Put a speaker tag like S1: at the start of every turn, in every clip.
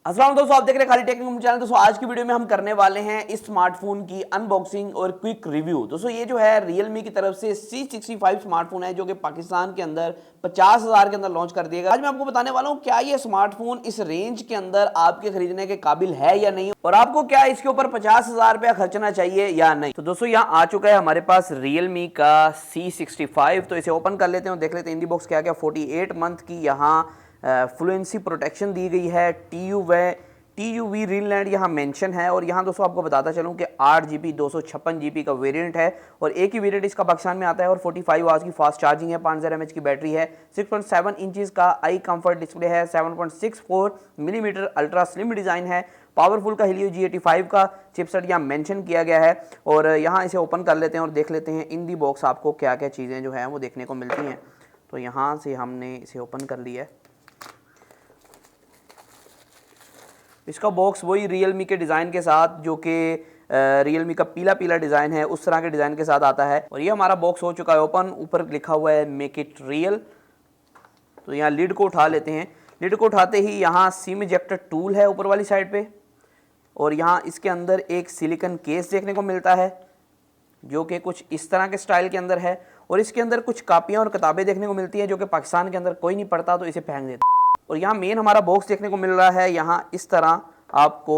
S1: अस्सलाम दोस्तों, आप देख रहे हैं खाली टेक्निक चैनल। दोस्तों आज की वीडियो में हम करने वाले हैं इस स्मार्टफोन की अनबॉक्सिंग और क्विक रिव्यू। दोस्तों ये जो है Realme की तरफ से C65 स्मार्टफोन है जो कि पाकिस्तान के अंदर 50,000 के अंदर लॉन्च कर दिया गया। आज मैं आपको बताने वाला हूं क्या ये स्मार्टफोन इस रेंज के अंदर आपके खरीदने के काबिल है या नहीं, और आपको क्या इसके ऊपर 50,000 रुपया खर्चना चाहिए या नहीं। तो दोस्तों यहाँ आ चुका है हमारे पास Realme का C65। तो इसे ओपन कर लेते हैं और देख लेते हैं इन दी बॉक्स क्या क्या 48 मंथ की यहाँ फ्लुएंसी प्रोटेक्शन दी गई है। TUV रीलैंड यहाँ मेंशन है। और यहाँ दोस्तों आपको बताता चलूँ कि 8GB 256GB का वेरिएंट है और एक ही वेरिएंट इसका पाकिस्तान में आता है और 45 आवर्स की फास्ट चार्जिंग है, 5000 mAh की बैटरी है, 6.7 इंचेस का आई कंफर्ट डिस्प्ले है, 7.64 मिलीमीटर अल्ट्रा स्लिम डिज़ाइन है, पावरफुल का Helio G85 का चिपसेट यहाँ मेंशन किया गया है। और यहाँ इसे ओपन कर लेते हैं और देख लेते हैं इन दी बॉक्स आपको क्या क्या चीज़ें जो है वो देखने को मिलती हैं। तो यहाँ से हमने इसे ओपन कर लिया है। इसका बॉक्स वही Realme के डिज़ाइन के साथ जो कि Realme का पीला पीला डिज़ाइन है उस तरह के डिज़ाइन के साथ आता है। और ये हमारा बॉक्स हो चुका है ओपन। ऊपर लिखा हुआ है मेक इट रियल। तो यहाँ लिड को उठा लेते हैं। लिड को उठाते ही यहाँ सिम इजेक्टर टूल है ऊपर वाली साइड पे, और यहाँ इसके अंदर एक सिलिकॉन केस देखने को मिलता है जो कि कुछ इस तरह के स्टाइल के अंदर है। और इसके अंदर कुछ कापियाँ और किताबें देखने को मिलती हैं जो कि पाकिस्तान के अंदर कोई नहीं पढ़ता तो इसे फेंक देता। और यहाँ मेन हमारा बॉक्स देखने को मिल रहा है। यहाँ इस तरह आपको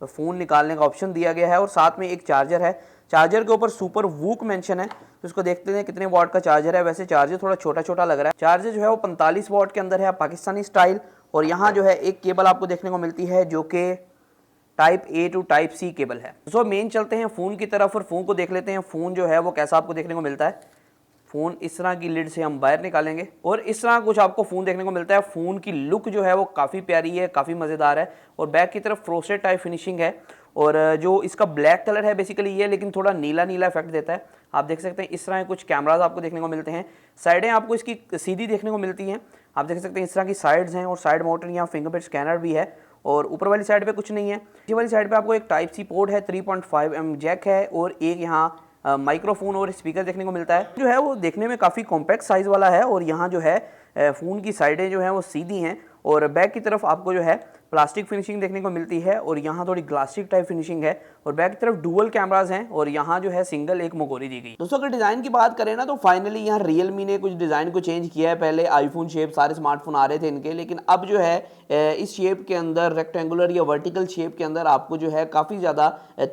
S1: फ़ोन निकालने का ऑप्शन दिया गया है और साथ में एक चार्जर है। चार्जर के ऊपर सुपर वूक मेंशन है, तो इसको देखते हैं कितने वाट का चार्जर है। वैसे चार्जर थोड़ा छोटा छोटा लग रहा है। चार्जर जो है वो 45 वाट के अंदर है पाकिस्तानी स्टाइल। और यहाँ जो है एक केबल आपको देखने को मिलती है जो कि type A to type C cable है। तो मेन चलते हैं फ़ोन की तरफ और फ़ोन को देख लेते हैं फ़ोन जो है वो कैसा आपको देखने को मिलता है। फ़ोन इस तरह की लिड से हम बाहर निकालेंगे और इस तरह कुछ आपको फ़ोन देखने को मिलता है। फ़ोन की लुक जो है वो काफ़ी प्यारी है, काफ़ी मज़ेदार है। और बैक की तरफ फ्रोस्टेड टाइप फिनिशिंग है। और जो इसका ब्लैक कलर है बेसिकली ये, लेकिन थोड़ा नीला नीला इफेक्ट देता है। आप देख सकते हैं इस तरह कुछ कैमराज आपको देखने को मिलते हैं। साइडें आपको इसकी सीधी देखने को मिलती हैं। आप देख सकते हैं इस तरह की साइड्स हैं और साइड माउंटेड यहाँ फिंगरप्रिंट स्कैनर भी है। और ऊपर वाली साइड पे कुछ नहीं है। नीचे वाली साइड पे आपको एक टाइप C पोर्ट है, 3.5mm जैक है और एक यहाँ माइक्रोफोन और स्पीकर देखने को मिलता है। जो है वो देखने में काफ़ी कॉम्पैक्ट साइज़ वाला है। और यहाँ जो है फ़ोन की साइडें जो हैं वो सीधी हैं और बैक की तरफ आपको जो है प्लास्टिक फिनिशिंग देखने को मिलती है और यहाँ थोड़ी ग्लास्टिक टाइप फिनिशिंग है। और बैक की तरफ डुअल कैमराज हैं और यहाँ जो है सिंगल एक मोगोरी दी गई। दोस्तों अगर डिज़ाइन की बात करें ना तो फाइनली यहाँ Realme ने कुछ डिज़ाइन को चेंज किया है। पहले आईफोन शेप सारे स्मार्टफोन आ रहे थे इनके, लेकिन अब जो है इस शेप के अंदर रेक्टेंगुलर या वर्टिकल शेप के अंदर आपको जो है काफ़ी ज़्यादा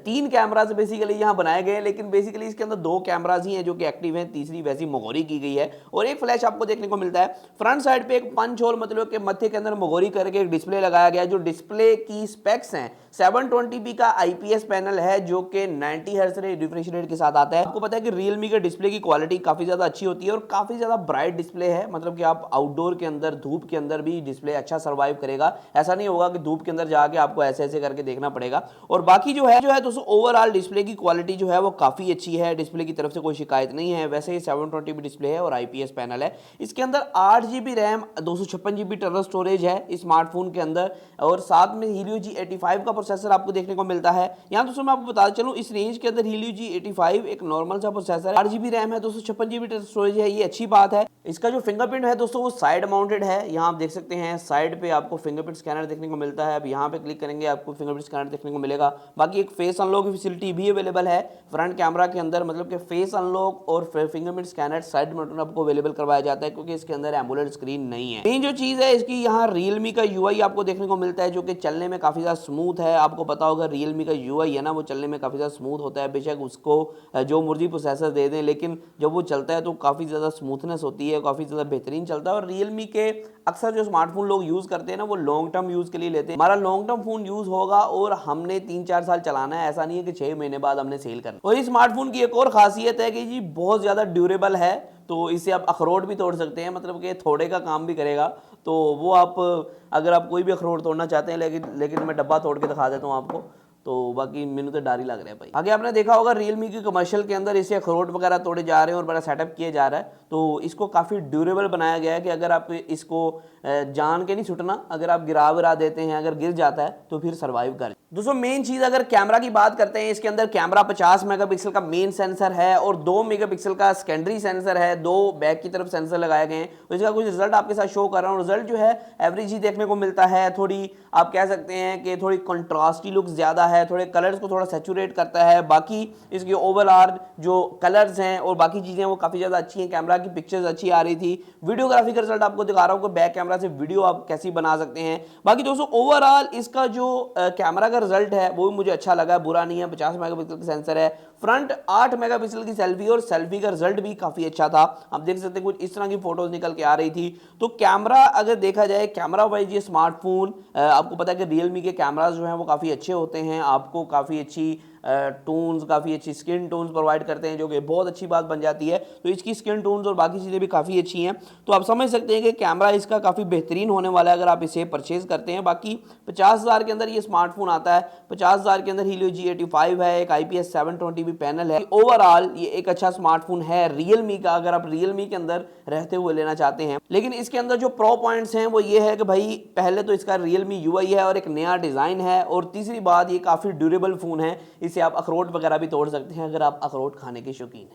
S1: 3 कैमराज बेसिकली यहाँ बनाए गए हैं। लेकिन बेसिकली इसके अंदर 2 कैमराज ही हैं जो कि एक्टिव हैं, तीसरी वैसी मोगोरी की गई है और एक फ्लैश आपको देखने को मिलता है। फ्रंट साइड पे एक पंच होल मतलब के मत्थे के अंदर मोगोरी करके एक डिस्प्ले लगाया गया है। जो डिस्प्ले की स्पेक्स हैं 720p का IPS पैनल है जो कि 90 हर्ट्ज रिफ्रेश रेट के साथ आता है। आपको पता है कि Realme के डिस्प्ले की क्वालिटी काफी ज्यादा अच्छी होती है और काफी ज्यादा ब्राइट डिस्प्ले है। मतलब कि आप आउटडोर के अंदर धूप के अंदर भी डिस्प्ले अच्छा सर्वाइव करेगा। ऐसा नहीं होगा कि धूप के अंदर जाके आपको ऐसे ऐसे करके देखना पड़ेगा। और बाकी जो है दोस्तों ओवरऑल डिस्प्ले की क्वालिटी जो है वो काफी अच्छी है। डिस्प्ले की तरफ से कोई शिकायत नहीं है। वैसे ही 720p डिस्प्ले है और IPS पैनल है। इसके अंदर 8GB RAM 256GB internal storage है इस स्मार्टफोन के अंदर और साथ में Helio G85 का प्रोसेसर आपको देखने को मिलता है। यहाँ दोस्तों मैं आपको बता चलूं इस रेंज के अंदर Helio G85 एक नॉर्मल सा प्रोसेसर है। 8GB रैम है, 256GB स्टोरेज है, ये अच्छी बात है। इसका जो फिंगरप्रिंट है दोस्तों वो साइड माउंटेड है। यहाँ आप देख सकते हैं साइड पे आपको फिंगरप्रिंट स्कैनर देखने को मिलता है। अब यहाँ पे क्लिक करेंगे आपको फिंगरप्रिंट स्कैनर देखने को मिलेगा। बाकी एक फेस अनलॉक फैसिलिटी भी अवेलेबल है फ्रंट कैमरा के अंदर, मतलब कि फेस अनलॉक और फिंगरप्रिंट स्कैनर साइड माउंटेड आपको अवेलेबल करवाया जाता है क्योंकि इसके अंदर एमोलेड स्क्रीन नहीं है। मेन जो चीज़ है इसकी यहाँ Realme का UI आपको देखने को मिलता है जो कि चलने में काफ़ी ज़्यादा स्मूथ है। आपको पता होगा Realme का UI है ना वो चलने में काफ़ी ज़्यादा स्मूथ होता है। बेशक उसको जो मर्जी प्रोसेसर दे दें लेकिन जब वो चलता है तो काफ़ी ज़्यादा स्मूथनेस होती है, काफ़ी ज़्यादा बेहतरीन चलता है। और Realme के अक्सर जो स्मार्टफोन लोग यूज़ करते हैं ना वो लॉन्ग टर्म यूज़ के लिए लेते हैं। हमारा लॉन्ग टर्म फोन यूज़ होगा और हमने 3-4 साल चलाना है, ऐसा नहीं है कि 6 महीने बाद हमने सेल करना। और इस स्मार्टफोन की एक और खासियत है कि जी बहुत ज़्यादा ड्यूरेबल है। तो इसे आप अखरोट भी तोड़ सकते हैं, मतलब कि थोड़े का काम भी करेगा। तो वो आप अगर आप कोई भी अखरोट तोड़ना चाहते हैं, लेकिन मैं डब्बा तोड़ के दिखा देता हूँ आपको। तो बाकी मैंने तो डर ही लग रहा है भाई। आगे आपने देखा होगा Realme की कमर्शियल के अंदर इसे अखरोट वगैरह तोड़े जा रहे हैं और बड़ा सेटअप किया जा रहा है। तो इसको काफ़ी ड्यूरेबल बनाया गया है कि अगर आप इसको जान के नहीं छुटना, अगर आप गिरा विरा देते हैं, अगर गिर जाता है तो फिर सर्वाइव कर। दोस्तों मेन चीज़ अगर कैमरा की बात करते हैं, इसके अंदर कैमरा 50 मेगापिक्सल का मेन सेंसर है और 2 मेगापिक्सल का सेकेंडरी सेंसर है, 2 बैक की तरफ सेंसर लगाए गए हैं। तो इसका कुछ रिजल्ट आपके साथ शो कर रहा हूँ। रिजल्ट जो है एवरेज ही देखने को मिलता है, थोड़ी आप कह सकते हैं कि थोड़ी कंट्रास्टी लुक ज़्यादा है, थोड़े कलर्स को थोड़ा सैचुरेट करता है। बाकी इसकी ओवरऑल जो कलर्स हैं और बाकी चीज़ें वो काफ़ी ज़्यादा अच्छी हैं। कैमरा की पिक्चर्स अच्छी आ रही थी। वीडियोग्राफी का रिजल्ट आपको दिखा रहा हूँ कि बैक कैमरा से वीडियो आप कैसी बना सकते हैं। बाकी दोस्तों ओवरऑल इसका जो कैमरा का रिजल्ट है वो भी मुझे अच्छा लगा, बुरा नहीं है। 50 मेगापिक्सल का सेंसर है, फ्रंट 8 मेगापिक्सल की सेल्फी और सेल्फी का रिजल्ट भी काफ़ी अच्छा था। आप देख सकते हैं कुछ इस तरह की फोटोज निकल के आ रही थी। तो कैमरा अगर देखा जाए, कैमरा वाइज ये स्मार्टफोन, आपको पता है कि रियलमी के कैमराज जो हैं वो काफ़ी अच्छे होते हैं, आपको काफ़ी अच्छी टोन्स, काफ़ी अच्छी स्किन टोन्स प्रोवाइड करते हैं, जो कि बहुत अच्छी बात बन जाती है। तो इसकी स्किन टोन्स और बाकी चीज़ें भी काफ़ी अच्छी हैं। तो आप समझ सकते हैं कि कैमरा इसका काफ़ी बेहतरीन होने वाला है अगर आप इसे परचेज करते हैं। बाकी 50,000 के अंदर ये स्मार्टफोन आता है। 50,000 के अंदर हीलियो G85 है, एक IPS 720p पैनल है। ओवरऑल ये एक अच्छा स्मार्टफोन है रियलमी का, अगर आप रियलमी के अंदर रहते हुए लेना चाहते हैं। लेकिन इसके अंदर जो प्रो पॉइंट्स हैं वो ये है कि भाई पहले तो इसका रियलमी UI है और एक नया डिज़ाइन है, और तीसरी बात ये काफ़ी ड्यूरेबल फ़ोन है। इसे आप अखरोट वगैरह भी तोड़ सकते हैं अगर आप अखरोट खाने के शौकीन हैं।